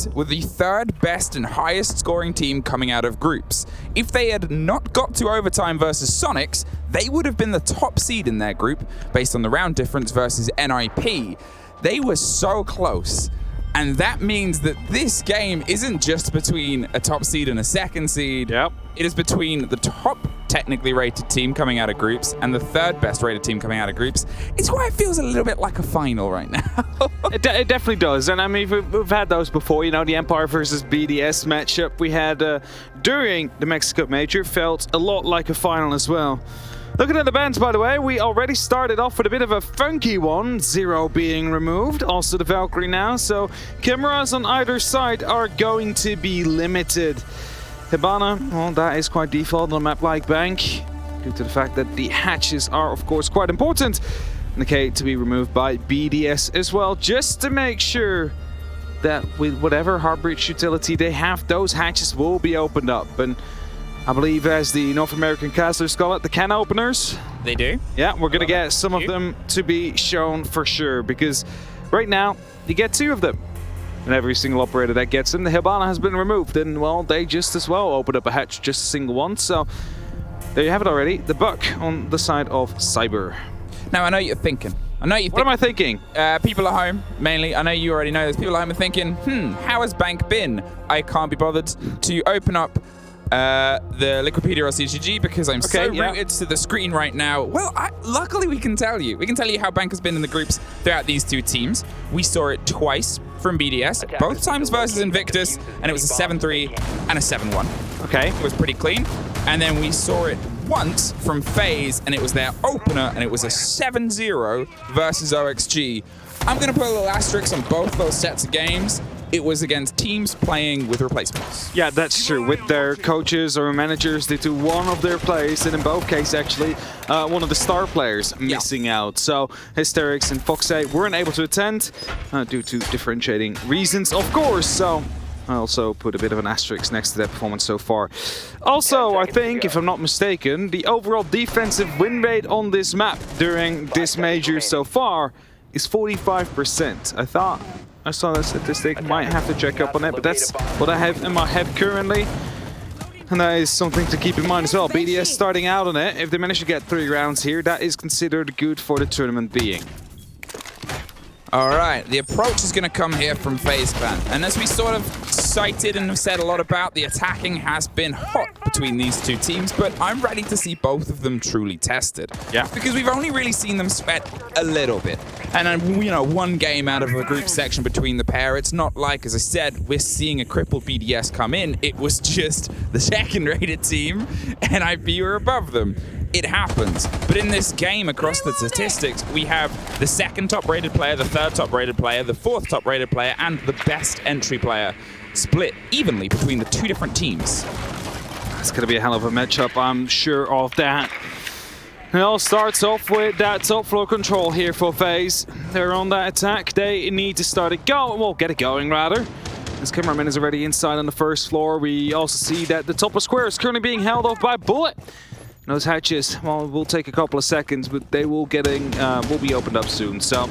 BDS were the third best and highest scoring team coming out of groups. If they had not got to overtime versus Sonics, they would have been the top seed in their group based on the round difference versus NIP. They were so close. And that means that this game isn't just between a top seed and a second seed. Yep. It is between the top technically rated team coming out of groups and the third best rated team coming out of groups. It's why it feels a little bit like a final right now. It definitely does. And I mean, we've had those before. You know, the Empire versus BDS matchup we had during the Mexico Major felt a lot like a final as well. Looking at the bans, by the way, we already started off with a bit of a funky one, Zero being removed, also the Valkyrie now, so cameras on either side are going to be limited. Hibana, well, that is quite default on a map like Bank, due to the fact that the hatches are, of course, quite important. And okay, to be removed by BDS as well, just to make sure that with whatever hard breach utility they have, those hatches will be opened up. And I believe, as the North American casters call it, the can openers. They do? Yeah, we're going to get some of them to be shown for sure, because right now, you get 2 of them. And every single operator that gets them, the Hibana has been removed, and well, they just as well opened up a hatch, just a single one. So there you have it already, the buck on the side of Cyber. Now, I know you're thinking. What am I thinking? People at home, mainly. I know you already know this. People at home are thinking, how has Bank been? I can't be bothered to open up the Liquipedia or CGG because I'm rooted to the screen right now. Well, luckily we can tell you. We can tell you how Bank has been in the groups throughout these 2 teams. We saw it twice from BDS, both times versus Invictus, and it was a 7-3 and a 7-1. Okay. It was pretty clean. And then we saw it once from FaZe, and it was their opener, and it was a 7-0 versus OXG. I'm going to put a little asterisk on both those sets of games. It was against teams playing with replacements. Yeah, that's true. With their coaches or managers, they do one of their players, and in both cases, actually, one of the star players missing out. So Hysterics and Foxy weren't able to attend due to differentiating reasons, of course. So I also put a bit of an asterisk next to their performance so far. Also, I think, if I'm not mistaken, the overall defensive win rate on this map during this major so far is 45%. I saw that statistic, might have to check up on it, but that's what I have in my head currently. And that is something to keep in mind as well. BDS starting out on it, if they manage to get 3 rounds here, that is considered good for the tournament being. All right, the approach is going to come here from FaZe Clan. And as we sort of cited and have said a lot about, the attacking has been hot between these 2 teams, but I'm ready to see both of them truly tested. Yeah. Because we've only really seen them sweat a little bit. And, you know, 1 game out of a group section between the pair. It's not like, as I said, we're seeing a crippled BDS come in. It was just the second-rated team, and NIP were above them. It happens. But in this game, across the statistics, we have the 2nd top-rated player, the 3rd top-rated player, the 4th top-rated player, and the best entry player split evenly between the 2 different teams. It's going to be a hell of a matchup, I'm sure of that. It all starts off with that top floor control here for FaZe. They're on that attack. They need to start it going. Well, get it going, rather. This cameraman is already inside on the 1st floor. We also see that the top of square is currently being held off by Bullet. Those hatches, well, will take a couple of seconds, but they will will be opened up soon. So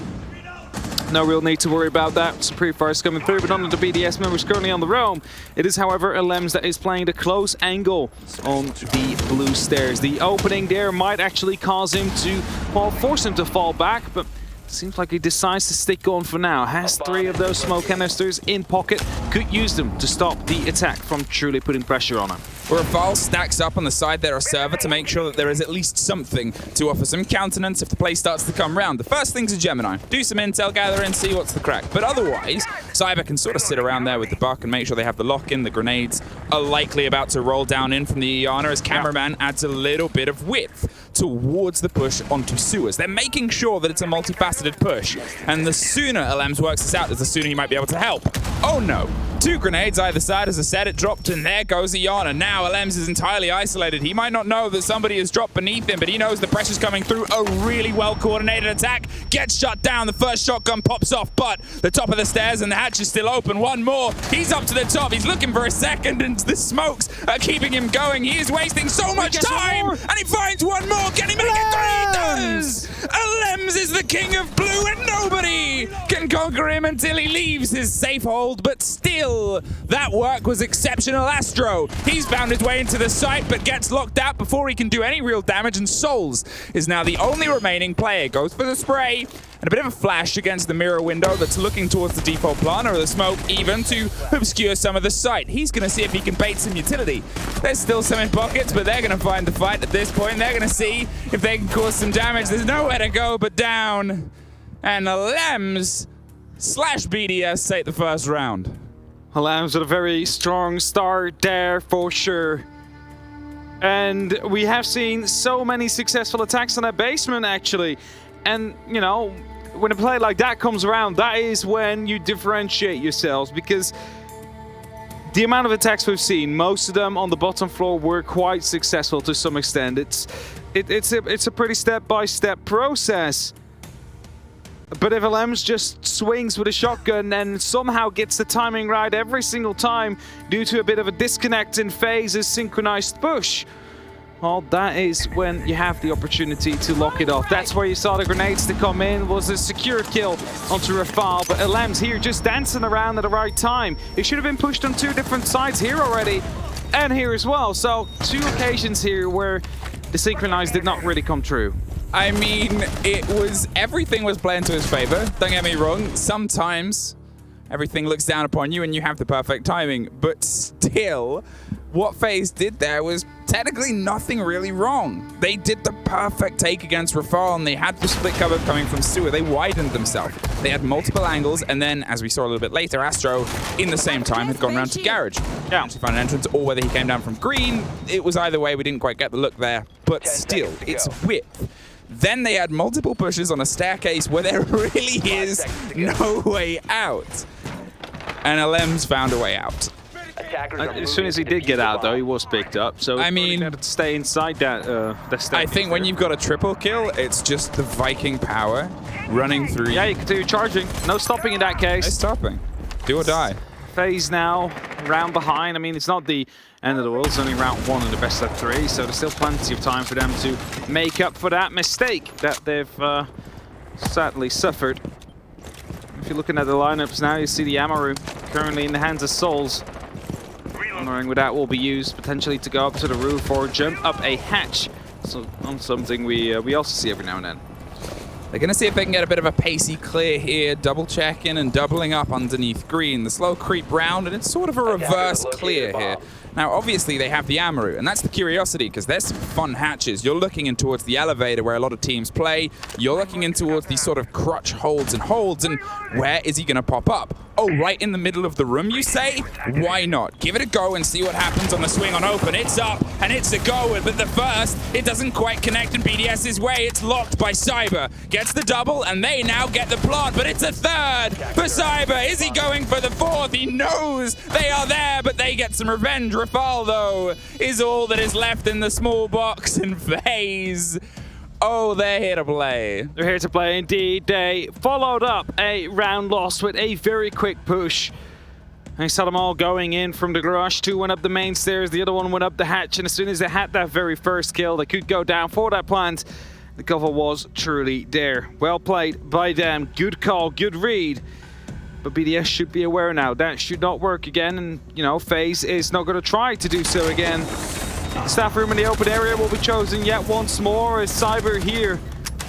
no real need to worry about that. Some pre-fires coming through, but none of the BDS members currently on the roam. It is, however, Lems that is playing the close angle on the blue stairs. The opening there might actually cause him to, well, force him to fall back, but seems like he decides to stick on for now. Has 3 of those smoke canisters in pocket. Could use them to stop the attack from truly putting pressure on him. Rafal stacks up on the side there of server to make sure that there is at least something to offer some countenance if the play starts to come round. The first thing's a Gemini. Do some intel, gather in, see what's the crack. But otherwise, Cyber can sort of sit around there with the buck and make sure they have the lock-in. The grenades are likely about to roll down in from the Iana as Cameraman adds a little bit of width towards the push onto sewers. They're making sure that it's a multifaceted push. And the sooner Alems works this out, the sooner he might be able to help. Oh no. 2 grenades either side. As I said, it dropped, and there goes Iana. Now Alems is entirely isolated. He might not know that somebody has dropped beneath him, but he knows the pressure's coming through. A really well-coordinated attack gets shut down. The first shotgun pops off, but the top of the stairs and the hatch is still open. 1 more. He's up to the top. He's looking for a second, and the smokes are keeping him going. He is wasting so much time, and he finds 1 more. Can he make it 3? He does! Alems is the king of blue, and nobody can conquer him until he leaves his safe hold, but still still, that work was exceptional. Astro, he's found his way into the site, but gets locked out before he can do any real damage, and Souls is now the only remaining player. Goes for the spray, and a bit of a flash against the mirror window that's looking towards the default plant, or the smoke even, to obscure some of the sight. He's going to see if he can bait some utility. There's still some in pockets, but they're going to find the fight at this point. They're going to see if they can cause some damage. There's nowhere to go but down. And the Lems / BDS take the first round. Lambs with a very strong start there for sure. And we have seen so many successful attacks on that basement actually. And, you know, when a play like that comes around, that is when you differentiate yourselves, because the amount of attacks we've seen, most of them on the bottom floor were quite successful to some extent. It's a pretty step-by-step process. But if LMs just swings with a shotgun and somehow gets the timing right every single time due to a bit of a disconnect in FaZe's synchronized push, well, that is when you have the opportunity to lock it off. That's where you saw the grenades to come in, was a secure kill onto Rafal, but LM's here just dancing around at the right time. He should have been pushed on 2 different sides here already, and here as well. So 2 occasions here where the synchronized did not really come true. I mean, everything was playing to his favor. Don't get me wrong, sometimes everything looks down upon you and you have the perfect timing, but still, what FaZe did there was technically nothing really wrong. They did the perfect take against Rafal, and they had the split cover coming from Sewer. They widened themselves. They had multiple angles, and then, as we saw a little bit later, Astro, in the same time, had gone around to Garage. Yeah. To find an entrance, or whether he came down from green. It was either way. We didn't quite get the look there, but still, it's width. Then they had multiple pushes on a staircase where there really is no way out. And LM's found a way out. As soon as he did get out, though, he was picked up. So I mean, had to stay inside that. I think when you've got a triple kill, it's just the Viking power running through. Yeah, you continue charging. No stopping in that case. No stopping. Do or die. FaZe now round behind. I mean, it's not the end of the world. It's only round 1 in the best of 3, so there's still plenty of time for them to make up for that mistake that they've sadly suffered. If you're looking at the lineups now, you see the Amaru currently in the hands of Souls. Wondering where that will be used, potentially to go up to the roof or jump up a hatch. So on something we also see every now and then. They're going to see if they can get a bit of a pacey clear here, double checking and doubling up underneath green. The slow creep round, and it's sort of a reverse clear here. Now, obviously, they have the Amaru, and that's the curiosity, because there's some fun hatches. You're looking in towards the elevator where a lot of teams play. You're looking in towards these sort of crutch holds, and where is he going to pop up? Oh, right in the middle of the room, you say? Why not? Give it a go and see what happens on the swing on open. It's up, and it's a go, but the first, it doesn't quite connect in BDS's way. It's locked by Cyber. Gets the double, and they now get the plant, but it's a third for Cyber. Is he going for the 4th? He knows they are there, but they get some revenge. Rafal, though, is all that is left in the small box, and FaZe, oh, they're here to play. They're here to play indeed. They followed up a round loss with a very quick push. I saw them all going in from the garage. 2 went up the main stairs, the other one went up the hatch, and as soon as they had that very first kill, they could go down for that plant. The cover was truly there. Well played by them. Good call, good read. But BDS should be aware now that should not work again, and you know, FaZe is not going to try to do so again. The staff room in the open area will be chosen yet once more, as Cyber here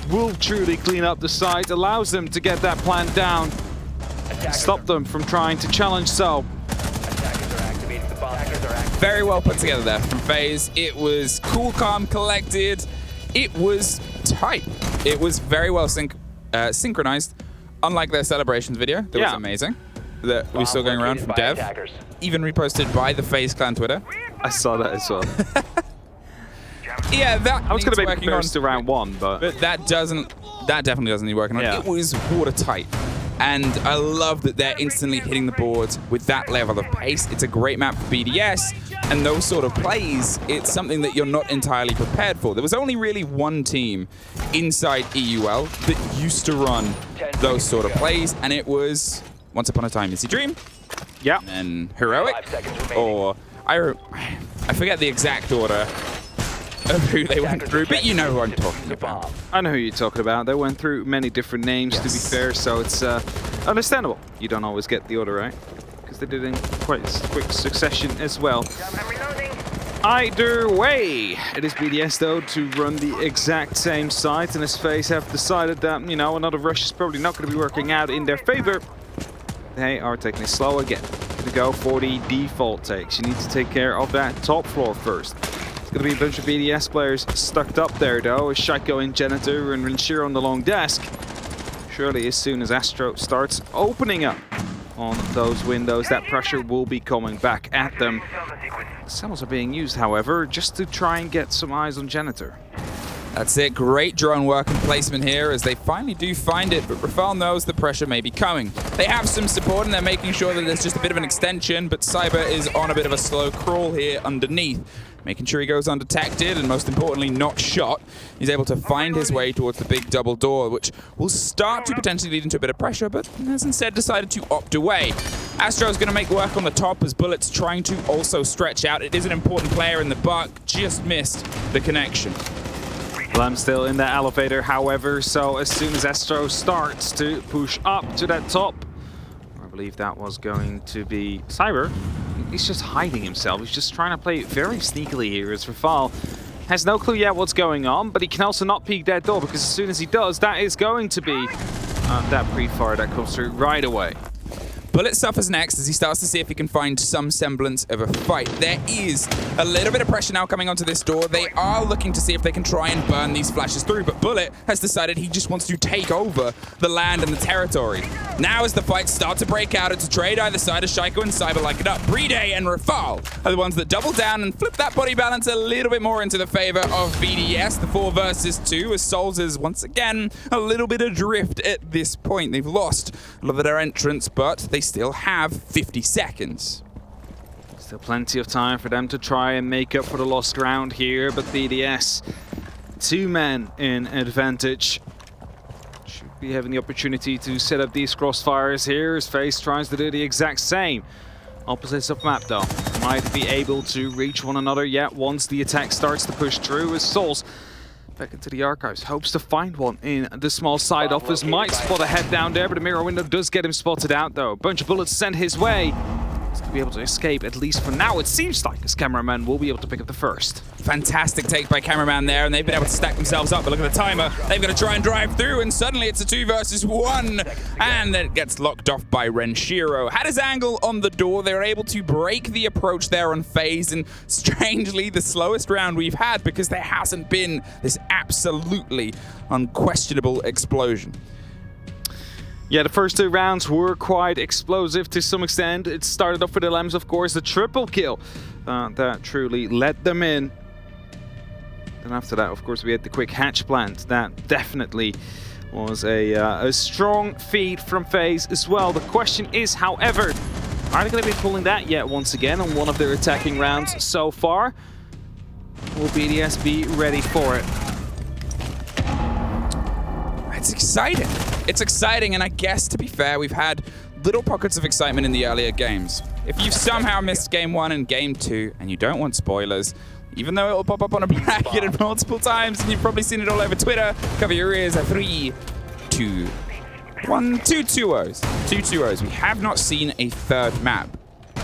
will truly clean up the site, allows them to get that plant down, stop them from trying to challenge so. Very well put together there from FaZe. It was cool, calm, collected. It was tight. It was very well synchronized. Unlike their celebrations video, that was amazing. That we saw going around from Dev. Even reposted by the FaZe clan Twitter. I saw that as well. Yeah, that I was going to make first to round 1, but that definitely doesn't need working on. Yeah. It was watertight. And I love that they're instantly hitting the board with that level of pace. It's a great map for BDS, and those sort of plays, it's something that you're not entirely prepared for. There was only really one team inside EUL that used to run those sort of plays, and it was Once Upon a Time Missy Dream, and Heroic, or I forget the exact order of who they went through, but you know who I'm talking about. I know who you're talking about. They went through many different names, to be fair, so it's understandable. You don't always get the order right, because they did in quite quick succession as well. Either way, it is BDS though to run the exact same site, and as FaZe have decided that, you know, another rush is probably not going to be working out in their favor. They are taking it slow again. Going to go for the default takes. You need to take care of that top floor first. It's going to be a bunch of BDS players stuck up there though, with Shaiko and Janitor and Renshiro on the long desk. Surely as soon as Astro starts opening up on those windows, that pressure will be coming back at them. Samuels are being used, however, just to try and get some eyes on Janitor. That's it. Great drone work and placement here as they finally do find it, but Rafal knows the pressure may be coming. They have some support and they're making sure that there's just a bit of an extension, but Cyber is on a bit of a slow crawl here underneath, making sure he goes undetected and most importantly not shot. He's able to find his way towards the big double door, which will start to potentially lead into a bit of pressure, but has instead decided to opt away. Astro's going to make work on the top as Bullet's trying to also stretch out. It is an important player in the buck, just missed the connection. Well, I'm still in that elevator, however, so as soon as Astro starts to push up to that top, I believe that was going to be Cyber. He's just hiding himself. He's just trying to play very sneakily here as Rafal has no clue yet what's going on, but he can also not peek that door because as soon as he does, that is going to be that pre-fire that comes through right away. Bullet suffers next as he starts to see if he can find some semblance of a fight. There is a little bit of pressure now coming onto this door. They are looking to see if they can try and burn these flashes through, but Bullet has decided he just wants to take over the land and the territory. Now as the fights start to break out, it's a trade either side as Shaiko and Cyber like it up. Brede and Rafal are the ones that double down and flip that body balance a little bit more into the favor of BDS. The 4 versus 2 as Souls is once again a little bit adrift at this point. They've lost a lot of their entrance, but they still have 50 seconds. Still plenty of time for them to try and make up for the lost ground here, but BDS, 2 men in advantage. Should be having the opportunity to set up these crossfires here as FaZe tries to do the exact same. Opposites of map though. Might be able to reach one another yet once the attack starts to push through as Souls back into the archives, hopes to find one in the small side office. Might spot a head down there, but the mirror window does get him spotted out though. A bunch of bullets sent his way. He's going to be able to escape, at least for now, it seems like, as cameraman will be able to pick up the first. Fantastic take by cameraman there, and they've been able to stack themselves up, but look at the timer. They've got to try and drive through, and suddenly it's a 2 versus 1, and then it gets locked off by Renshiro. Had his angle on the door. They were able to break the approach there on FaZe, and strangely, the slowest round we've had because there hasn't been this absolutely unquestionable explosion. Yeah, the first 2 rounds were quite explosive to some extent. It started off with the Lambs, of course, the triple kill that truly let them in. And after that, of course, we had the quick hatch plant. That definitely was a strong feed from FaZe as well. The question is, however, are they going to be pulling that yet once again on one of their attacking rounds so far? Will BDS be ready for it? It's exciting. It's exciting, and I guess, to be fair, we've had little pockets of excitement in the earlier games. If you've somehow missed Game 1 and Game 2, and you don't want spoilers, even though it'll pop up on a bracket multiple times, and you've probably seen it all over Twitter, cover your ears. 3, 2, 1, 2 2-0s. 2 2-0s. We have not seen a third map,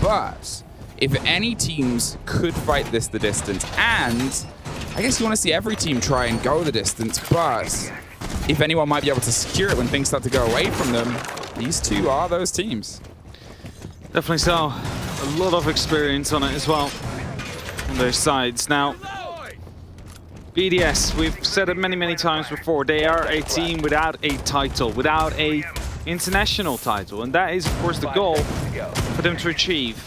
but if any teams could fight this the distance, and I guess you want to see every team try and go the distance, but if anyone might be able to secure it when things start to go away from them, these 2 are those teams. Definitely so. A lot of experience on it as well on their sides. Now, BDS, we've said it many, many times before, they are a team without a title, without a international title, and that is, of course, the goal for them to achieve.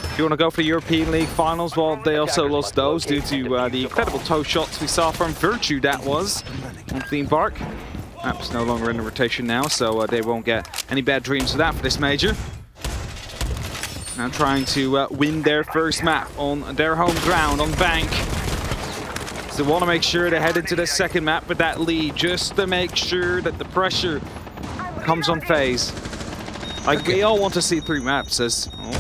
If you want to go for the European League finals, well, they also lost those due to the incredible toe shots we saw from Virtue, that was, on Theme Park. Map's no longer in the rotation now, so they won't get any bad dreams of that for this major. Now trying to win their first map on their home ground, on Bank. So they want to make sure they head into the second map with that lead, just to make sure that the pressure comes on FaZe. Like, we all want to see 3 maps as... Oh.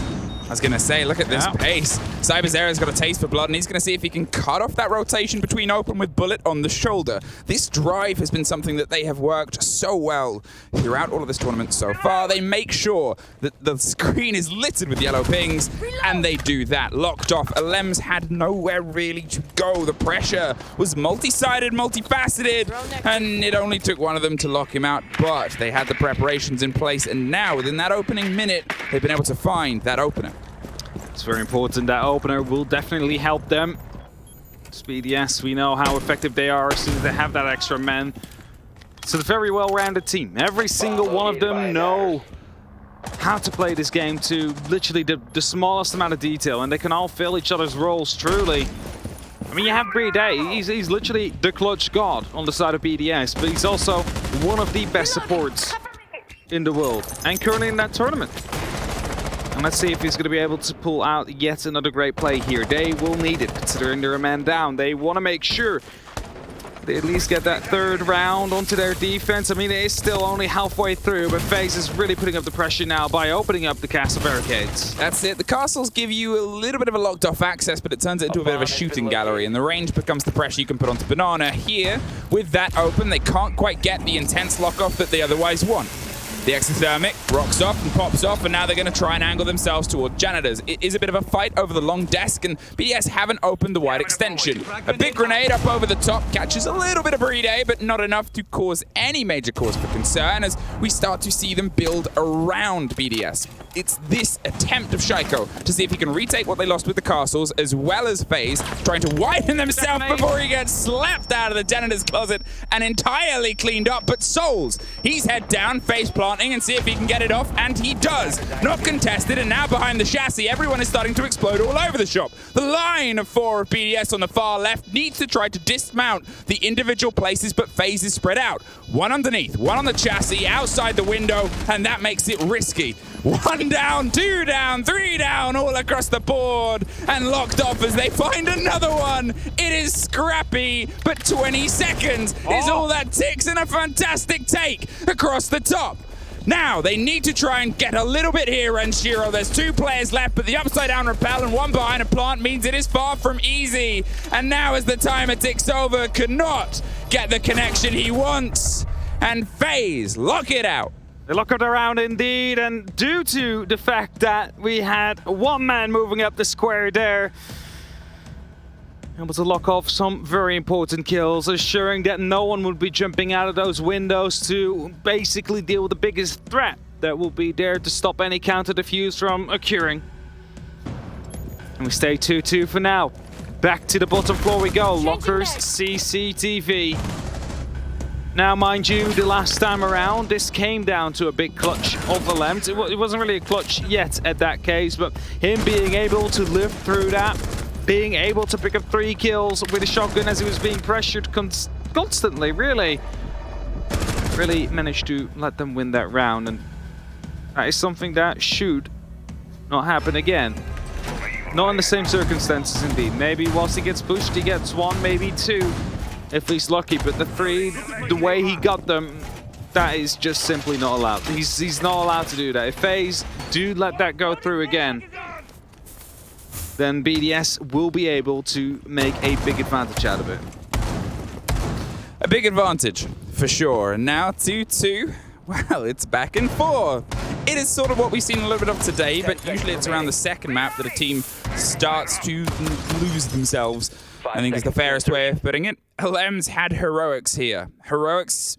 I was going to say, look at this pace. Cyberzera's got a taste for blood, and he's going to see if he can cut off that rotation between open with Bullet on the shoulder. This drive has been something that they have worked so well throughout all of this tournament so far. They make sure that the screen is littered with yellow pings, and they do that. Locked off. Alems had nowhere really to go. The pressure was multi-sided, multifaceted, and it only took one of them to lock him out, but they had the preparations in place, and now within that opening minute, they've been able to find that opener. It's very important. That opener will definitely help them. BDS, we know how effective they are as soon as they have that extra man. It's a very well-rounded team. Every single one of them know how to play this game to literally the smallest amount of detail, and they can all fill each other's roles truly. I mean, you have BDS, he's literally the clutch god on the side of BDS, but he's also one of the best supports in the world, and currently in that tournament. And let's see if he's going to be able to pull out yet another great play here. They will need it, considering they're a man down. They want to make sure they at least get that third round onto their defense. I mean, it is still only halfway through, but FaZe is really putting up the pressure now by opening up the castle barricades. That's it. The castles give you a little bit of a locked-off access, but it turns it into a bit of a shooting gallery, and the range becomes the pressure you can put onto Banana. Here, with that open, they can't quite get the intense lock-off that they otherwise want. The exothermic rocks off and pops off, and now they're going to try and angle themselves toward janitors. It is a bit of a fight over the long desk, and BDS haven't opened the wide extension. A big grenade up over the top catches a little bit of Bride, but not enough to cause any major cause for concern as we start to see them build around BDS. It's this attempt of Shaiko to see if he can retake what they lost with the castles, as well as FaZe trying to widen themselves before he gets slapped out of the janitor's closet and entirely cleaned up. But Souls, he's head down, face planting, and see if he can get it off, and he does. Not contested, and now behind the chassis, everyone is starting to explode all over the shop. The line of 4 of BDS on the far left needs to try to dismount the individual places, but FaZe is spread out. One underneath, one on the chassis, outside the window, and that makes it risky. 1 down, 2 down, 3 down, all across the board, and locked off as they find another one. It is scrappy, but 20 seconds is all that ticks, and a fantastic take across the top. Now, they need to try and get a little bit here, and Shiro. There's 2 players left, but the upside down rappel and 1 behind a plant means it is far from easy. And now as the timer ticks over, cannot get the connection he wants. And FaZe lock it out. They lock it around indeed, and due to the fact that we had 1 man moving up the square there, able to lock off some very important kills, assuring that no one would be jumping out of those windows to basically deal with the biggest threat that will be there to stop any counter defuse from occurring. And we stay 2-2 for now. Back to the bottom floor we go. Lockers, CCTV. Now, mind you, the last time around, this came down to a big clutch of the Lems. It wasn't really a clutch yet at that case, but him being able to live through that, being able to pick up 3 kills with a shotgun as he was being pressured constantly, really managed to let them win that round. And that is something that should not happen again. Not in the same circumstances, indeed. Maybe whilst he gets pushed, he gets 1, maybe 2, if he's lucky. But the 3, the way he got them, that is just simply not allowed. He's not allowed to do that. If FaZe do let that go through again, then BDS will be able to make a big advantage out of it. A big advantage, for sure. And now 2-2. Well, it's back and forth. It is sort of what we've seen a little bit of today, but usually it's around the second map that a team starts to lose themselves. I think is the fairest way of putting it. LM's had Heroics here. Heroics,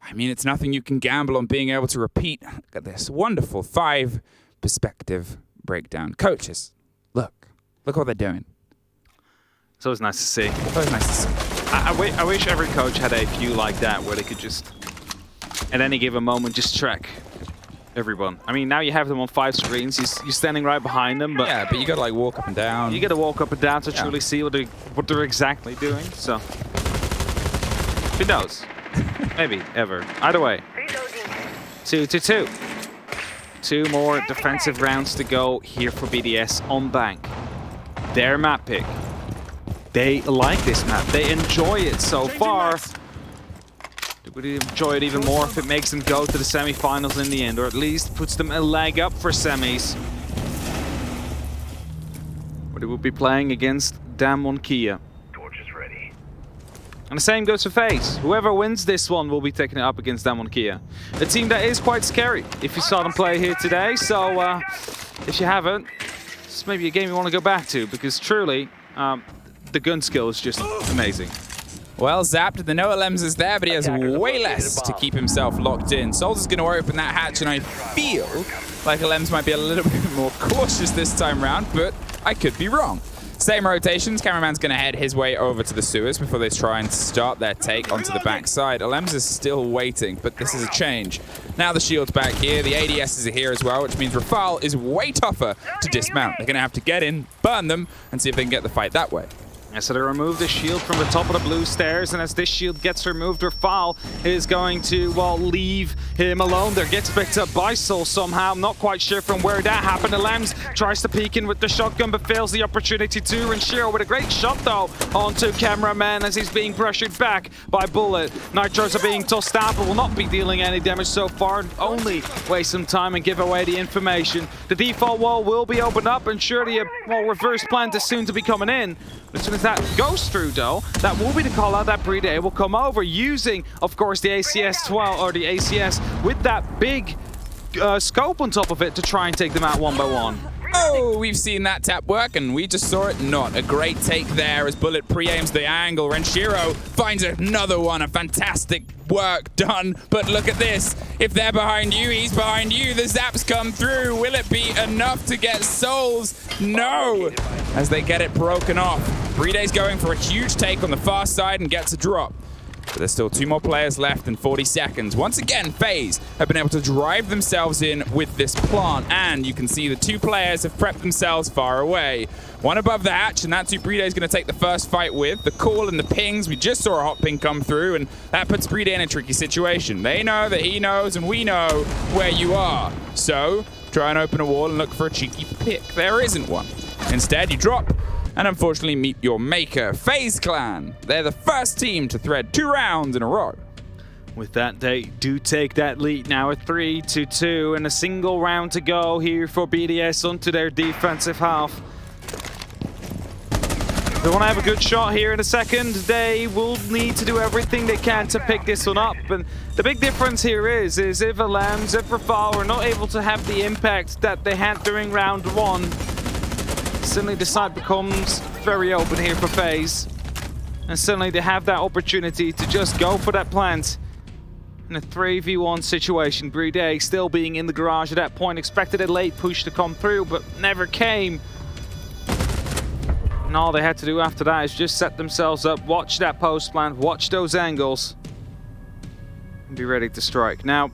I mean, it's nothing you can gamble on being able to repeat. Look at this wonderful 5 perspective breakdown. Coaches, look what they're doing. It's always nice to see. It's always nice to see. I wish every coach had a few like that where they could just, at any given moment, just track everyone. I mean, now you have them on 5 screens. You're standing right behind them, but yeah, but you gotta like walk up and down. You gotta walk up and down to truly see what they're exactly doing. So who knows? Maybe ever. Either way, 2-2. 2 more defensive rounds to go here for BDS on bank. Their map pick. They like this map. They enjoy it so far. They would enjoy it even more if it makes them go to the semi-finals in the end, or at least puts them a leg up for semis. but it will be playing against Damwon Kia. And the same goes for FaZe. Whoever wins this one will be taking it up against Damwon Kia. A team that is quite scary if you saw them play here today. So if you haven't, it's maybe a game you want to go back to, because truly the gun skill is just amazing. Well, zapped. The Noah Lems is there, but he has way less to keep himself locked in. Soldier's going to open that hatch, and I feel like Lems might be a little bit more cautious this time round, but I could be wrong. Same rotations. Cameraman's going to head his way over to the sewers before they try and start their take onto the backside. Lems is still waiting, but this is a change. Now the shield's back here. The ADS is here as well, which means Rafal is way tougher to dismount. They're going to have to get in, burn them, and see if they can get the fight that way. Yeah, so they remove the shield from the top of the blue stairs, and as this shield gets removed, Rafal is going to, well, leave him alone. There gets picked up by Soul somehow. I'm not quite sure from where that happened. Lems tries to peek in with the shotgun, but fails the opportunity to. And Shiro with a great shot, though, onto Cameraman as he's being pressured back by Bullet. Nitros are being tossed out, but will not be dealing any damage so far. Only waste some time and give away the information. The default wall will be opened up, and surely a reverse plant is soon to be coming in. As soon as that goes through, though, that will be the call out that BDS will come over using, of course, the ACS 12 or the ACS with that big scope on top of it to try and take them out one by one. Oh, we've seen that tap work, and we just saw it not. A great take there as Bullet pre-aims the angle. Renshiro finds another one. A fantastic work done. But look at this. If they're behind you, he's behind you. The zaps come through. Will it be enough to get souls? No. As they get it broken off. BDS going for a huge take on the far side and gets a drop. But there's still 2 more players left in 40 seconds. Once again, FaZe have been able to drive themselves in with this plant, and you can see the 2 players have prepped themselves far away. One above the hatch, and that's who BDS is going to take the first fight with. The call and the pings, we just saw a hot ping come through, and that puts BDS in a tricky situation. They know that he knows, and we know where you are. So, try and open a wall and look for a cheeky pick. There isn't one. Instead, you drop and unfortunately meet your maker, FaZe Clan. They're the first team to thread 2 rounds in a row. With that, they do take that lead now at 3-2 and a single round to go here for BDS onto their defensive half. They want to have a good shot here in a second. They will need to do everything they can to pick this one up. And the big difference here is if Lems, if Rafal are not able to have the impact that they had during round 1, suddenly the side becomes very open here for FaZe. And suddenly they have that opportunity to just go for that plant. In a 3v1 situation, BDS still being in the garage at that point, expected a late push to come through, but never came. And all they had to do after that is just set themselves up, watch that post plant, watch those angles, and be ready to strike. Now,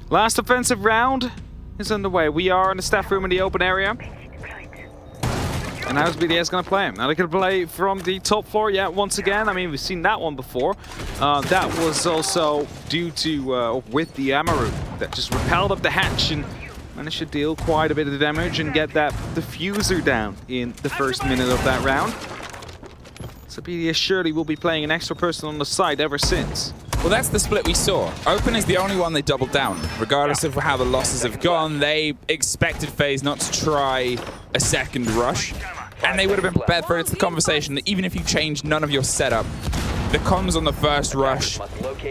last offensive round is underway. We are in the staff room in the open area. And how's BDS going to play him? Now they can play from the top floor, yeah, once again. I mean, we've seen that one before. That was also due to, with the Amaru, that just repelled up the hatch and managed to deal quite a bit of damage and get that diffuser down in the first minute of that round. So BDS surely will be playing an extra person on the side ever since. Well, that's the split we saw. Open is the only one they doubled down. Regardless of how the losses have gone, they expected FaZe not to try a second rush. And they would have been prepared for it. It's the conversation that even if you change none of your setup, the comms on the first rush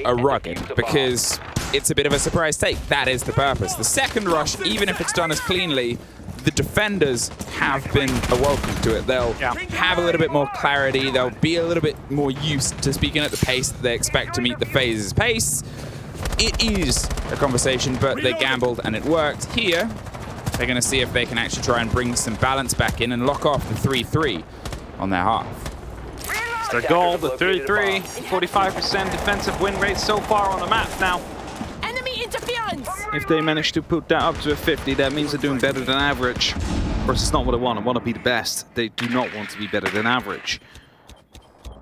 are rugged because it's a bit of a surprise take. That is the purpose. The second rush, even if it's done as cleanly, the defenders have been awoken to it. They'll have a little bit more clarity. They'll be a little bit more used to speaking at the pace that they expect to meet the FaZe's pace. It is a conversation, but they gambled and it worked. Here, they're going to see if they can actually try and bring some balance back in and lock off the 3-3 on their half. It's their goal, the 3-3, 45% defensive win rate so far on the map. Now, if they manage to put that up to a 50, that means they're doing better than average. Of course, it's not what they want. They want to be the best. They do not want to be better than average.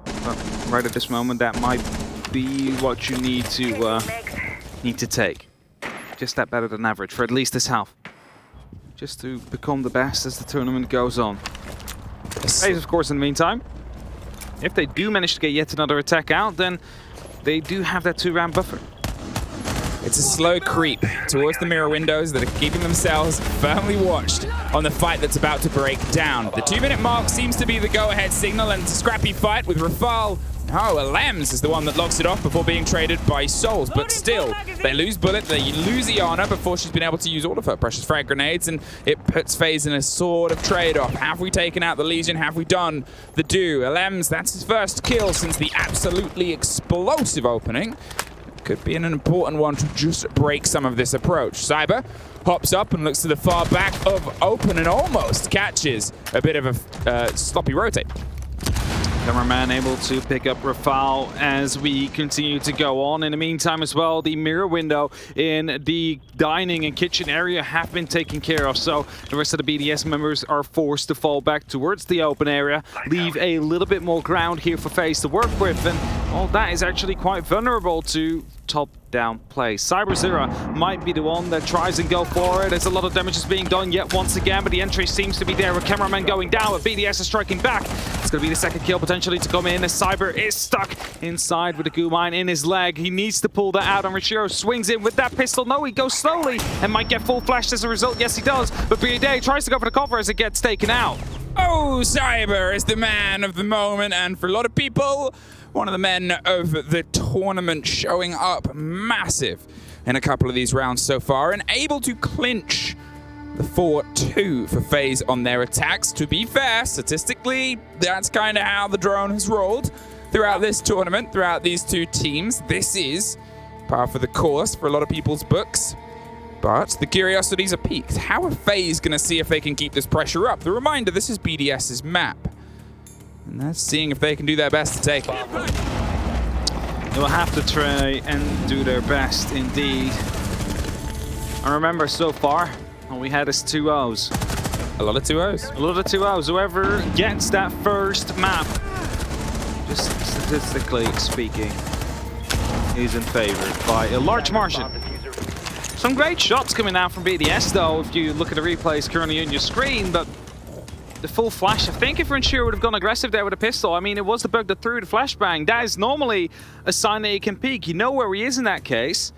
But right at this moment, that might be what you need to take. Just that better than average for at least this half. Just to become the best as the tournament goes on. FaZe, of course, in the meantime, if they do manage to get yet another attack out, then they do have that 2-round buffer. It's a slow creep towards the mirror windows that are keeping themselves firmly watched on the fight that's about to break down. The 2-minute mark seems to be the go-ahead signal, and it's a scrappy fight with Rafal. Oh, Alems is the one that locks it off before being traded by Souls, but still, they lose Bullet, they lose Iana before she's been able to use all of her precious frag grenades, and it puts FaZe in a sort of trade-off. Have we taken out the Legion? Have we done the do? Alems, that's his first kill since the absolutely explosive opening. Could be an important one to just break some of this approach. Cyber hops up and looks to the far back of open and almost catches a bit of a sloppy rotate. Cameraman able to pick up Rafal as we continue to go on. In the meantime as well, the mirror window in the dining and kitchen area have been taken care of, so the rest of the BDS members are forced to fall back towards the open area, leave a little bit more ground here for FaZe to work with, and all that is actually quite vulnerable to top-down play. CyberZero might be the one that tries and go for it. There's a lot of damage is being done yet once again, but the entry seems to be there with Cameraman going down, but BDS is striking back. It's going to be the second kill potentially to come in as Cyber is stuck inside with the goo mine in his leg. He needs to pull that out, and Richiro swings in with that pistol. No, he goes slowly and might get full flashed as a result. Yes, he does, but BDS tries to go for the cover as it gets taken out. Oh, Cyber is the man of the moment, and for a lot of people, one of the men of the tournament, showing up massive in a couple of these rounds so far and able to clinch the 4-2 for FaZe on their attacks. To be fair, statistically, that's kind of how the drone has rolled throughout this tournament, throughout these two teams. This is par for the course for a lot of people's books. But the curiosities are piqued. How are FaZe going to see if they can keep this pressure up? The reminder, this is BDS's map. And they're seeing if they can do their best to take it. They'll have to try and do their best indeed. I remember so far, all we had is 2-0s. A lot of 2-0s. A lot of 2-0s. Whoever gets that first map, just statistically speaking, is in favor by a large margin. Some great shots coming out from BDS though, if you look at the replays currently on your screen, but the full flash, I think if Renshiro would have gone aggressive there with a pistol, I mean, it was the bug that threw the flashbang. That is normally a sign that he can peek. You know where he is in that case.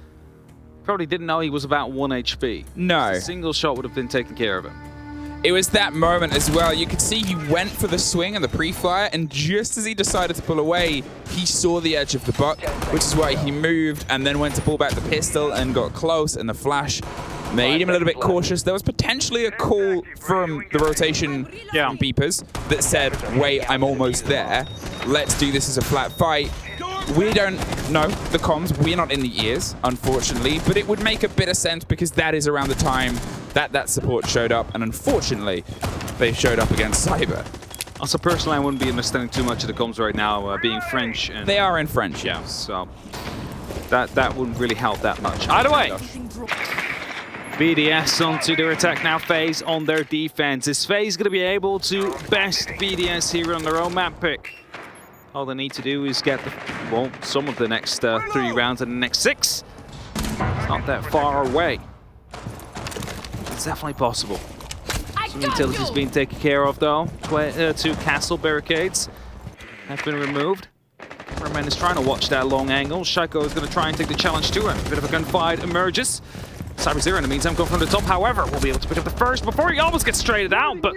Probably didn't know he was about 1 HP. No. A single shot would have been taken care of him. It was that moment as well. You could see he went for the swing and the pre-fire, and just as he decided to pull away, he saw the edge of the buck, which is why he moved and then went to pull back the pistol and got close, and the flash made him a little bit cautious. There was potentially a call from the rotation from Beepers that said, wait, I'm almost there. Let's do this as a flat fight. We don't know the comms. We're not in the ears, unfortunately, but it would make a bit of sense because that is around the time that support showed up, and unfortunately, they showed up against Cyber. Also, personally, I wouldn't be understanding too much of the comms right now, being French. And they are in French, yeah. So that wouldn't really help that much. Either way, BDS onto their attack now. FaZe on their defense. Is FaZe going to be able to best BDS here on their own map pick? All they need to do is get some of the next 3 rounds and the next 6. It's not that far away. It's definitely possible. Some utilities being taken care of though. 2 castle barricades have been removed. Cameraman is trying to watch that long angle. Shaiko is going to try and take the challenge to him. A bit of a gunfight emerges. CyberZero in the meantime going from the top, however, will be able to pick up the first before he almost gets traded out, but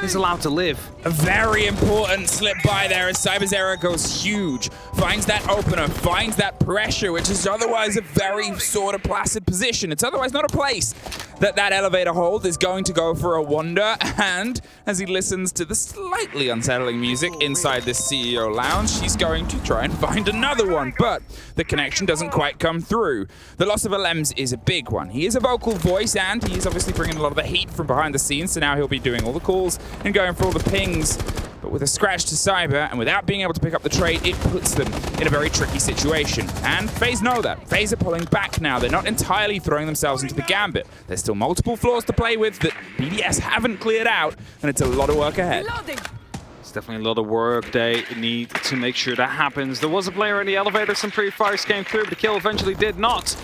he's allowed to live. A very important slip by there as CyberZero goes huge, finds that opener, finds that pressure, which is otherwise a very sort of placid position. It's otherwise not a place that elevator hold is going to go for a wander, and as he listens to the slightly unsettling music inside this CEO lounge, he's going to try and find another one, but the connection doesn't quite come through. The loss of Alems is a big one. He is a vocal voice, and he is obviously bringing a lot of the heat from behind the scenes, so now he'll be doing all the calls and going for all the pings. But with a scratch to Cyber, and without being able to pick up the trade, it puts them in a very tricky situation. And FaZe know that. FaZe are pulling back now. They're not entirely throwing themselves into the gambit. There's still multiple floors to play with that BDS haven't cleared out, and it's a lot of work ahead. It's definitely a lot of work. They need to make sure that happens. There was a player in the elevator. Some pre-fires came through, but the kill eventually did not.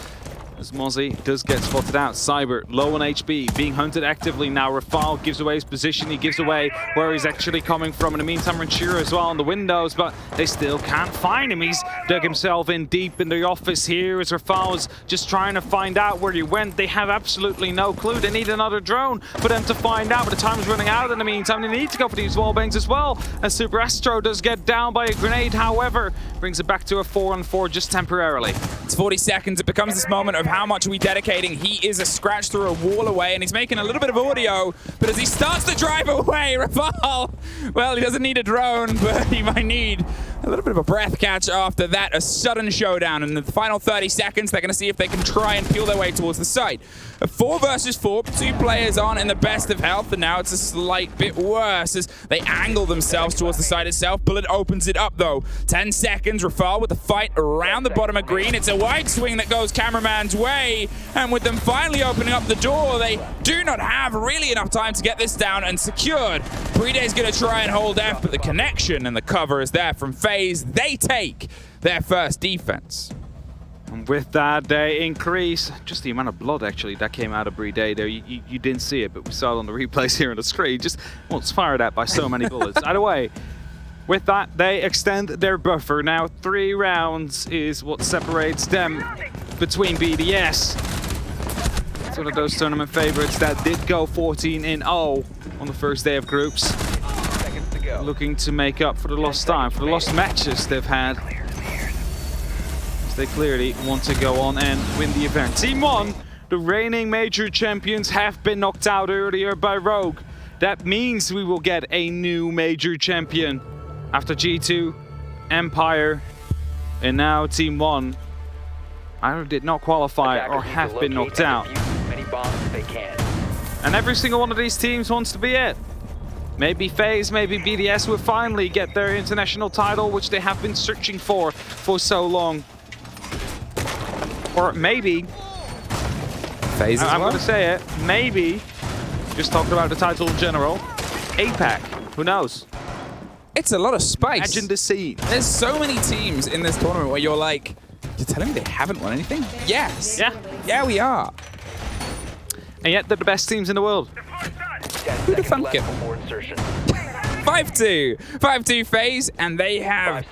as Mozzie does get spotted out. Cyber, low on HP, being hunted actively now. Rafal gives away his position, he gives away where he's actually coming from. In the meantime, Ranchiro as well on the windows, but they still can't find him. He's dug himself in deep in the office here as Rafal is just trying to find out where he went. They have absolutely no clue. They need another drone for them to find out, but the time is running out. In the meantime, they need to go for these wall bangs as well, as Super Astro does get down by a grenade. However, brings it back to a 4-on-4 just temporarily. It's 40 seconds. It becomes this moment of how much are we dedicating. He is a scratch through a wall away, and he's making a little bit of audio. But as he starts to drive away, Rafal, well, he doesn't need a drone, but he might need a little bit of a breath catch after that. A sudden showdown. In the final 30 seconds, they're going to see if they can try and peel their way towards the site. A 4 versus 4. 2 players aren't in the best of health, and now it's a slight bit worse as they angle themselves towards the site itself. Bullet opens it up, though. 10 seconds. Rafal with the fight around the bottom of green. It's a wide swing that goes cameraman's way, and with them finally opening up the door, they do not have really enough time to get this down and secured. BDS going to try and hold F, but the connection and the cover is there from FaZe. They take their first defense. And with that, they increase just the amount of blood actually that came out of Brede there. You didn't see it, but we saw it on the replays here on the screen. Just, well, it's fired at by so many bullets. Either way, with that, they extend their buffer. Now 3 rounds is what separates them between BDS. It's one of those tournament favorites that did go 14-0 on the first day of groups. Looking to make up for the lost time, for the lost matches they've had. As they clearly want to go on and win the event. Team 1, the reigning major champions, have been knocked out earlier by Rogue. That means we will get a new major champion. After G2, Empire, and now Team 1 either did not qualify or have been knocked out. And every single one of these teams wants to be it. Maybe FaZe, maybe BDS will finally get their international title, which they have been searching for so long. Or maybe, FaZe I'm going to say it, maybe, just talking about the title in general, APAC, who knows? It's a lot of spice. Imagine the scene. There's so many teams in this tournament where you're like, you're telling me they haven't won anything? Yes. Yeah. Yeah, we are. And yet they're the best teams in the world. Who'd have thunk it? 5-2. 5-2 FaZe, and they have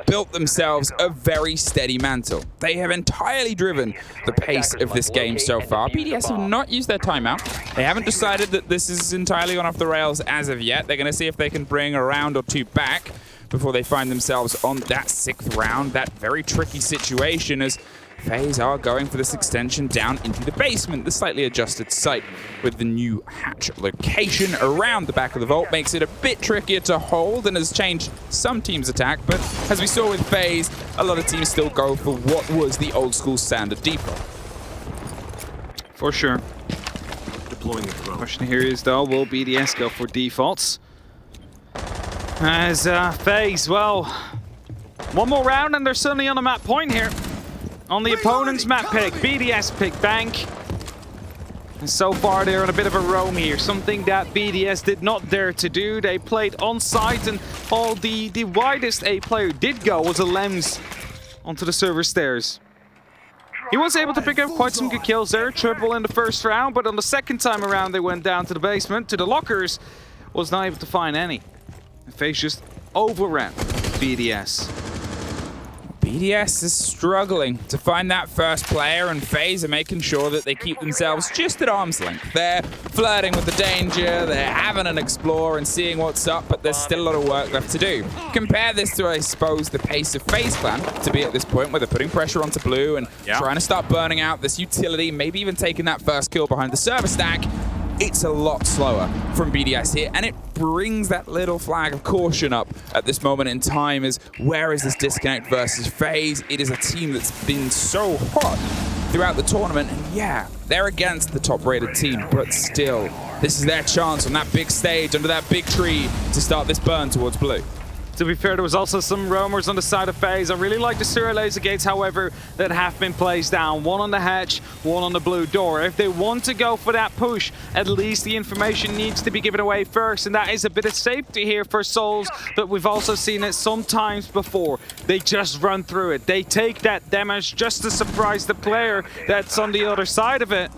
built themselves a very steady mantle. They have entirely driven the pace of this game so far. BDS have not used their timeout. They haven't decided that this is entirely gone off the rails as of yet. They're going to see if they can bring a round or 2 back before they find themselves on that 6th round. That very tricky situation as FaZe are going for this extension down into the basement, the slightly adjusted site with the new hatch location around the back of the vault makes it a bit trickier to hold and has changed some teams' attack, but as we saw with FaZe, a lot of teams still go for what was the old school standard default. For sure. Deploying the drone. Question here is though, will BDS go for defaults? As FaZe, well, one more round and they're suddenly on a map point here. On the opponent's map pick, BDS pick bank. And so far they're on a bit of a roam here, something that BDS did not dare to do. They played on site and all the widest a player did go was a Lems onto the server stairs. He was able to pick up quite some good kills there, triple in the first round, but on the second time around they went down to the basement, to the lockers, was not able to find any. And FaZe just overran BDS. BDS is struggling to find that first player, and FaZe are making sure that they keep themselves just at arm's length. They're flirting with the danger, they're having an explore and seeing what's up, but there's still a lot of work left to do. Compare this to, I suppose, the pace of FaZe Clan to be at this point where they're putting pressure onto Blue and trying to start burning out this utility, maybe even taking that first kill behind the server stack. It's a lot slower from BDS here, and it brings that little flag of caution up at this moment in time as where is this disconnect versus FaZe? It is a team that's been so hot throughout the tournament, and yeah, they're against the top-rated team, but still, this is their chance on that big stage under that big tree to start this burn towards Blue. To be fair, there was also some roamers on the side of FaZe. I really like the Zero laser gates, however, that have been placed down. One on the hatch, one on the blue door. If they want to go for that push, at least the information needs to be given away first, and that is a bit of safety here for Souls, but we've also seen it sometimes before. They just run through it. They take that damage just to surprise the player that's on the other side of it.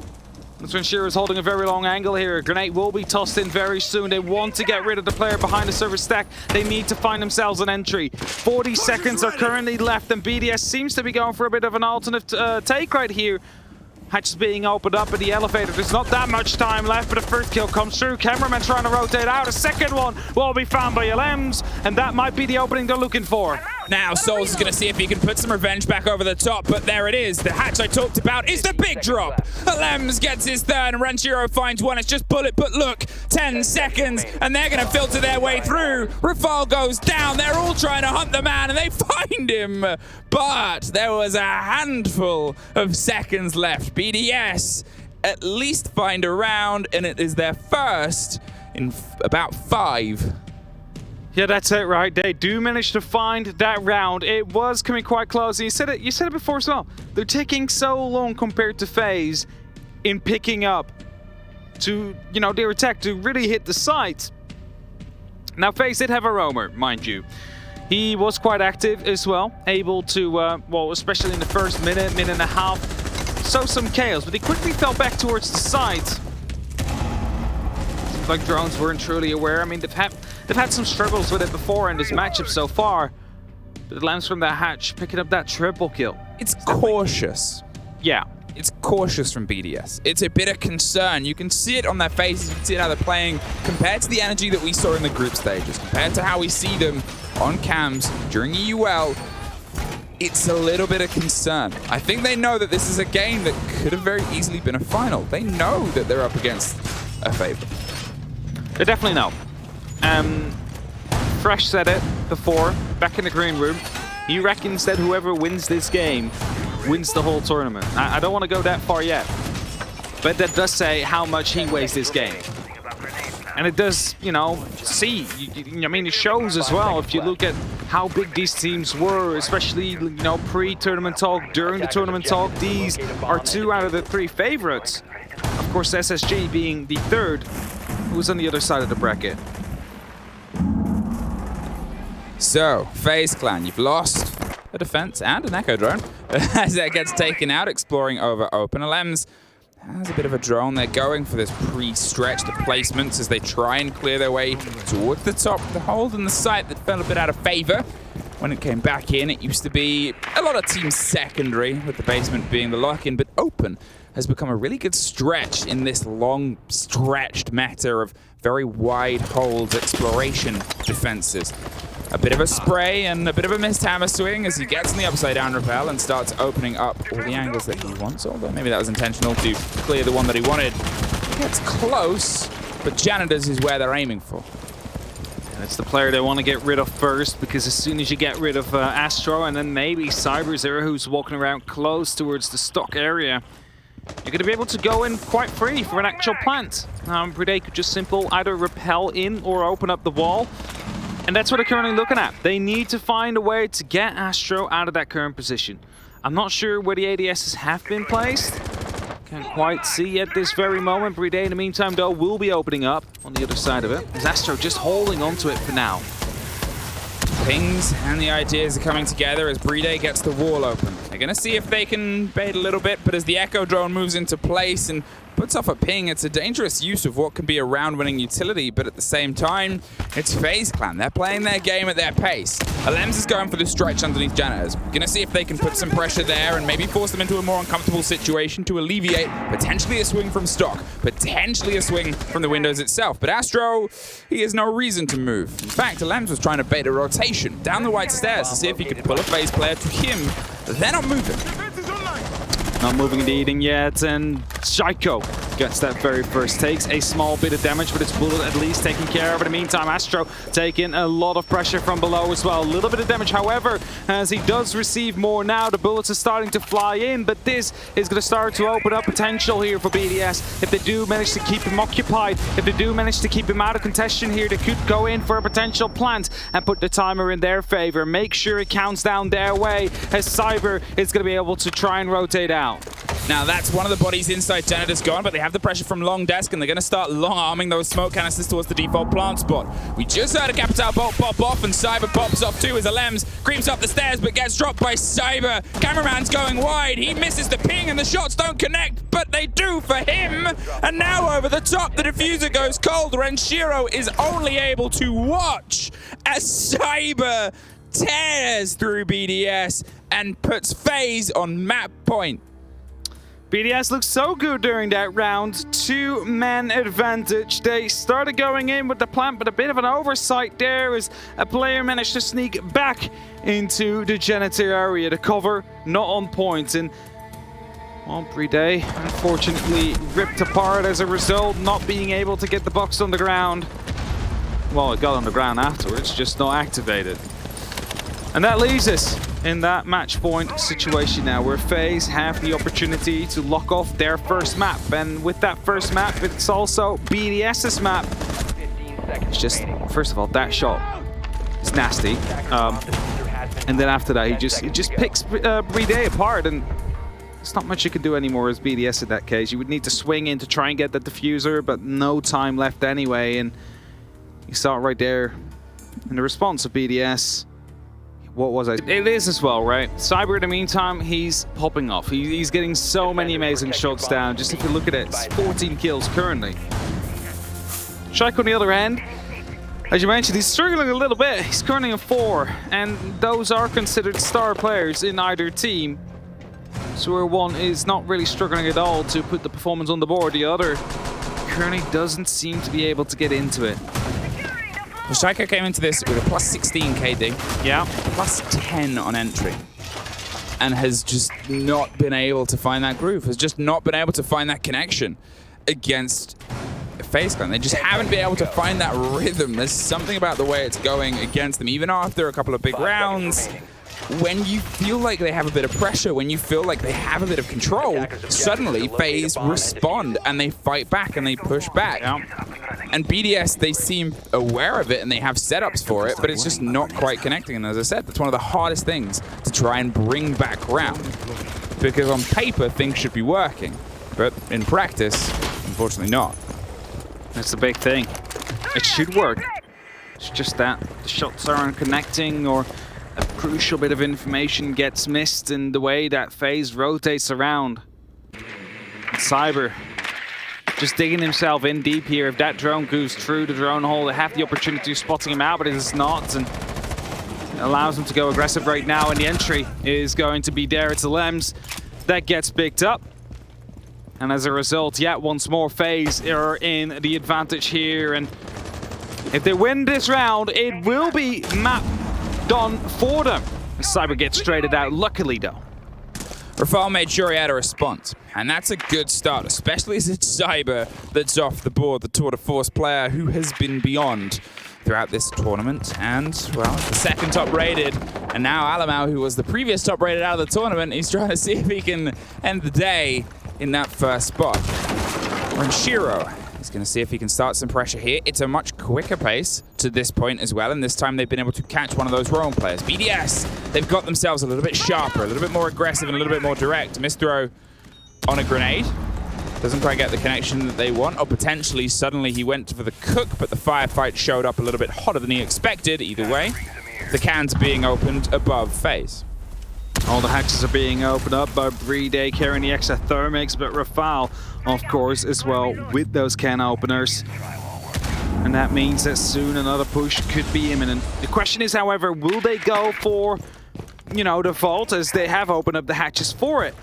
That's when Shearer is holding a very long angle here. A grenade will be tossed in very soon. They want to get rid of the player behind the server stack. They need to find themselves an entry. 40 seconds are currently left, and BDS seems to be going for a bit of an alternate take right here. Hatch is being opened up in the elevator. There's not that much time left, but the first kill comes through. Cameraman trying to rotate out. A second one will be found by LMs, and that might be the opening they're looking for. Now Souls is going to see if he can put some revenge back over the top, but there it is. The hatch I talked about is the big drop. Lems gets his third, and Ranchiro finds one. It's just bullet, but look, 10 seconds, and they're going to filter their way through. Rafal goes down. They're all trying to hunt the man, and they find him. But there was a handful of seconds left. BDS at least find a round, and it is their first in about 5. Yeah, that's it, right? They do manage to find that round. It was coming quite close. And you said it before as well. They're taking so long compared to FaZe in picking up to, their attack to really hit the site. Now, FaZe did have a roamer, mind you. He was quite active as well, able to, well, especially in the first minute and a half, sow some chaos, but he quickly fell back towards the site. Seems like drones weren't truly aware. I mean, they've had some struggles with it before in this matchup so far. But it lands from that hatch, picking up that triple kill. It's cautious. Yeah. It's cautious from BDS. It's a bit of concern. You can see it on their faces. You can see how they're playing compared to the energy that we saw in the group stages, compared to how we see them on cams during EUL. It's a little bit of concern. I think they know that this is a game that could have very easily been a final. They know that they're up against a favorite. They definitely know. Fresh said it before, back in the green room. He reckons that whoever wins this game wins the whole tournament. I don't want to go that far yet, but that does say how much he weighs this game. And it does, see, I mean, it shows as well if you look at how big these teams were, especially, pre-tournament talk, during the tournament talk. These are 2 out of the 3 favorites. Of course, SSG being the 3rd, who's on the other side of the bracket. So, FaZe Clan, you've lost a defense and an Echo drone as that gets taken out, exploring over open. LMs has a bit of a drone. They're going for this pre-stretched placements as they try and clear their way towards the top. The hold in the site that fell a bit out of favor when it came back in. It used to be a lot of teams secondary, with the basement being the lock-in, but open has become a really good stretch in this long stretched meta of very wide holds exploration defenses. A bit of a spray and a bit of a missed hammer swing as he gets in the upside down rappel and starts opening up all the angles that he wants, although maybe that was intentional to clear the one that he wanted. He gets close, but Janitors is where they're aiming for. And it's the player they want to get rid of first, because as soon as you get rid of Astro and then maybe CyberZero, who's walking around close towards the stock area, you're going to be able to go in quite free for an actual plant. BDS could just either rappel in or open up the wall. And that's what they're currently looking at. They need to find a way to get Astro out of that current position. I'm not sure where the ADSs have been placed. Can't quite see at this very moment. BDS, in the meantime, though, will be opening up on the other side of it. Is Astro just holding onto it for now? Pings and the ideas are coming together as BDS gets the wall open. They're going to see if they can bait a little bit, but as the Echo drone moves into place and puts off a ping, it's a dangerous use of what can be a round-winning utility, but at the same time, it's FaZe Clan. They're playing their game at their pace. Alems is going for the stretch underneath Janitors. Gonna see if they can put some pressure there and maybe force them into a more uncomfortable situation to alleviate potentially a swing from stock, potentially a swing from the windows itself. But Astro, he has no reason to move. In fact, Alems was trying to bait a rotation down the white stairs to see if he could pull a FaZe player to him. They're not moving. Not moving indeed, and yet, and Psycho Gets that very first, takes a small bit of damage, but it's bullet at least taken care of. In the meantime, Astro taking a lot of pressure from below as well. A little bit of damage, however, as he does receive more now. The bullets are starting to fly in, but this is going to start to open up potential here for BDS. If they do manage to keep him occupied, if they do manage to keep him out of contention here, they could go in for a potential plant and put the timer in their favor. Make sure it counts down their way as Cyber is going to be able to try and rotate out. Now that's one of the bodies inside Janitor's gone, but they have the pressure from long desk and they're going to start long-arming those smoke canisters towards the default plant spot. We just heard a Capital bolt pop off and Cyber pops off too as Alems creeps up the stairs but gets dropped by Cyber. Cameraman's going wide, he misses the ping and the shots don't connect, but they do for him. And now over the top, the diffuser goes cold. Renshiro is only able to watch as Cyber tears through BDS and puts FaZe on map point. BDS looks so good during that round. Two-man advantage. They started going in with the plant, but a bit of an oversight there as a player managed to sneak back into the janitor area. The cover not on point, and BDS unfortunately ripped apart as a result, not being able to get the box on the ground. Well, it got on the ground afterwards, just not activated. And that leaves us in that match point situation now, where FaZe have the opportunity to lock off their first map. And with that first map, it's also BDS's map. It's just, first of all, that shot is nasty. And then after that, he just picks BDS apart, and there's not much you can do anymore as BDS in that case. You would need to swing in to try and get the diffuser, but no time left anyway. And you saw it right there in the response of BDS. What was it? It is as well, right? Cyber, in the meantime, he's popping off. He's getting so many amazing shots down. Just if you look at it, it's 14 kills currently. Shrike on the other end, as you mentioned, he's struggling a little bit. He's currently on 4, and those are considered star players in either team. So where one is not really struggling at all to put the performance on the board, the other currently doesn't seem to be able to get into it. Shaiko came into this with a plus 16 KD, yeah, plus 10 on entry, and has just not been able to find that groove, has just not been able to find that connection against FaZe Clan. They just haven't been able to find that rhythm. There's something about the way it's going against them, even after a couple of big rounds. When you feel like they have a bit of pressure, when you feel like they have a bit of control, suddenly FaZe respond and they fight back and they push back. And BDS, they seem aware of it and they have setups for it, but it's just not quite connecting. And as I said, that's one of the hardest things to try and bring back around. Because on paper, things should be working, but in practice, unfortunately not. That's the big thing. It should work. It's just that the shots aren't connecting, or a crucial bit of information gets missed in the way that FaZe rotates around. And Cyber just digging himself in deep here. If that drone goes through the drone hole, they have the opportunity of spotting him out, but it is not, and it allows him to go aggressive right now, and the entry is going to be there. It's Alems that gets picked up. And as a result, yet once more, FaZe are in the advantage here, and if they win this round, it will be map done for them. Cyber gets traded out, luckily though. Rafal made sure he had a response, and that's a good start, especially as it's Cyber that's off the board, the Tour de Force player who has been beyond throughout this tournament, and, well, the second top rated, and now Alamau, who was the previous top rated out of the tournament, he's trying to see if he can end the day in that first spot. Renshiro is going to see if he can start some pressure here. It's a much quicker pace to this point as well, and this time they've been able to catch one of those roam players. BDS, they've got themselves a little bit sharper, a little bit more aggressive, and a little bit more direct. Misthrow on a grenade. Doesn't quite get the connection that they want, or potentially suddenly he went for the cook, but the firefight showed up a little bit hotter than he expected. Either way, the cans being opened above FaZe. All the hatches are being opened up by BDS carrying the extra thermics, but Rafal, of course, as well with those can openers. And that means that soon another push could be imminent. The question is, however, will they go for, the vault, as they have opened up the hatches for it?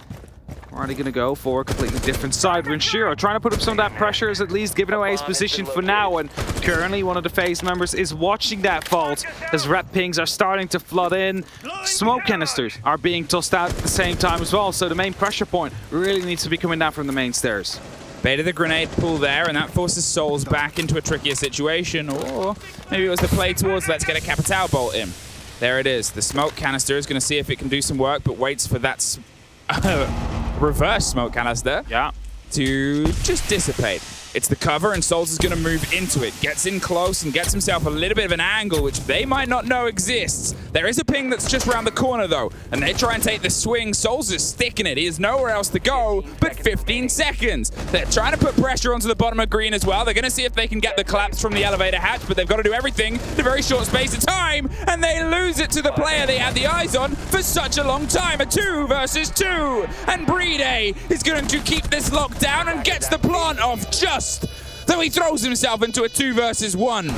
Or are they going to go for a completely different side? Renshiro trying to put up some of that pressure, is at least giving away his position for now, and currently one of the FaZe members is watching that vault as red pings are starting to flood in. Smoke canisters are being tossed out at the same time as well, so the main pressure point really needs to be coming down from the main stairs. Baited the grenade pull there, and that forces Souls back into a trickier situation. Or maybe it was the play towards let's get a Capital Bolt in. There it is. The smoke canister is going to see if it can do some work, but waits for that reverse smoke canister to just dissipate. It's the cover, and Souls is going to move into it. Gets in close and gets himself a little bit of an angle, which they might not know exists. There is a ping that's just around the corner, though, and they try and take the swing. Souls is sticking it. He has nowhere else to go but 15 seconds. They're trying to put pressure onto the bottom of green as well. They're going to see if they can get the collapse from the elevator hatch, but they've got to do everything in a very short space of time, and they lose it to the player they had the eyes on for such a long time. A 2 versus 2, and BDS is going to keep this locked down and gets the plant off just so he throws himself into a 2 versus 1.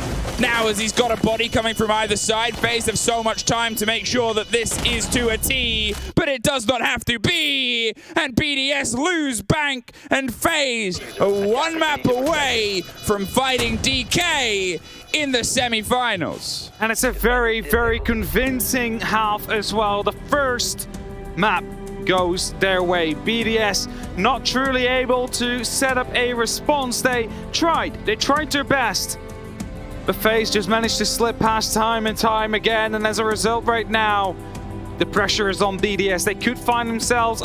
Now, as he's got a body coming from either side, FaZe have so much time to make sure that this is to a T, but it does not have to be. And BDS lose Bank, and FaZe are 1 map away from fighting DK in the semi-finals. And it's a very, very convincing half as well. The first map goes their way. BDS not truly able to set up a response. They tried their best, but FaZe just managed to slip past time and time again, and as a result right now, the pressure is on BDS. They could find themselves